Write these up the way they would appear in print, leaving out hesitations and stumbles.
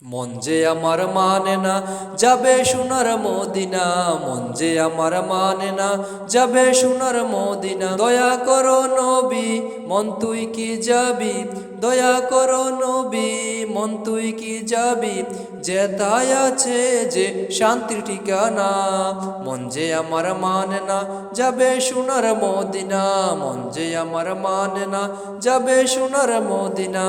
মন যে আমার মানে না যাবে সোনার মদিনা, মন যে আমার মানে না যাবে সোনার মদিনা। দয়া করো নবী মন তুই কি যাবি, দয়া করো নবী মন তুই কি যাবি, যেথায় আছে যে শান্তির ঠিকানা। মন যে আমার মানে না যাবে সোনার মদিনা, মন যে আমার মানে না যাবে সোনার মদিনা।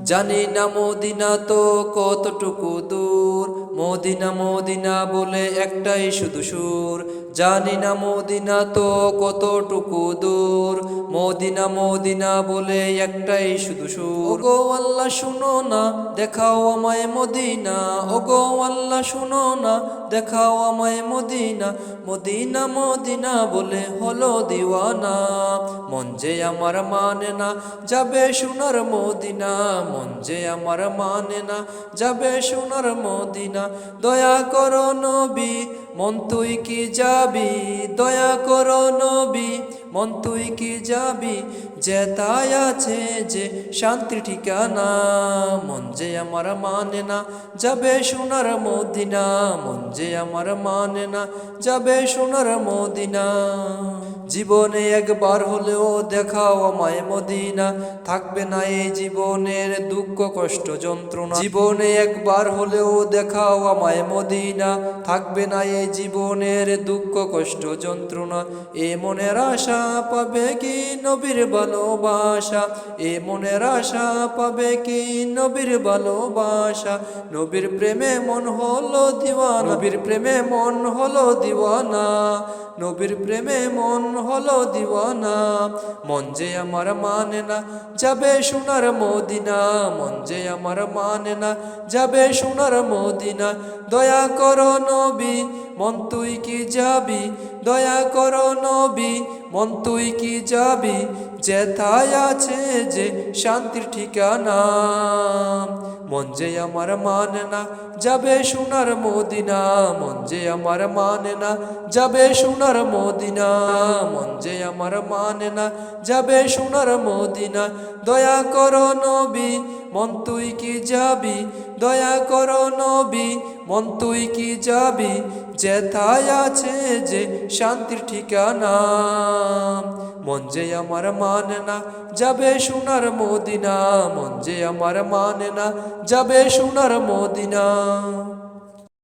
জানি না মদিনা তো কতটুকু দূর, মদিনা মদিনা বলে একটাই শুধু সুর। জানি না মদিনা তো কতটুকু দূর, মদিনা মদিনা বলে একটাই শুধু সুর। ওগো আল্লাহ শুনো না দেখাও আমায় মদিনা, ওগো আল্লাহ শুনো না দেখাও আমায় মদিনা। মদিনা মদিনা বলে হলো দিওয়ানা, মন যে আমার মানে না যাবে সোনার মদিনা, মন যে আমার মানে না যাবে সোনার মদিনা। দয়া করো নবী মন তুই কি যাবি, দয়া করো নবী মন তুই কি যাবি, যেথায় আছে যে শান্তির ঠিকানা। মন যে আমার মানে না যাবে সোনার মদিনা, মন যে আমার মানে না যাবে সোনার মদিনা। জীবনে একবার হলেও দেখাও আমায় মদিনা, থাকবে না এই জীবনের দুঃখ কষ্ট যন্ত্রণা। জীবনে একবার হলেও দেখাও আমায় মদিনা, থাকবে না এই জীবনের দুঃখ কষ্ট যন্ত্রণা। এ মনের আশা পাবে কি নবীর ভালোবাসা, এ মনের আশা পাবে কি নবীর ভালোবাসা। নবীর প্রেমে মন হলো দিওয়ানা, নবীর প্রেমে মন হলো দিওয়ানা, নবীর প্রেমে মন হলো দিওয়ানা। মন যে আমার মানে না যাবে সোনার মদিনা, মন যে আমার মানে না যাবে সোনার মদিনা। দয়া করো নবী মন তুই কি যাবি, দয়া করো নবী মন তুই কি যাবি, যেথায় আছে যে শান্তির ঠিকানা। মন যে আমার মানে না যাবে সোনার মদিনা, মন যে আমার মানে না যাবে সোনার মদিনা, মন যে আমার মানে না যাবে সোনার মদিনা। দয়া করো নবী মন তুই কি যাবি, দয়া করো নবী মন তুই কি যাবি, যেথায় আছে যে শান্তির ঠিকানা। মন যে আমার মানে না যাবে সোনার মদিনা, মন যে আমার মানে না যাবে সোনার মদিনা।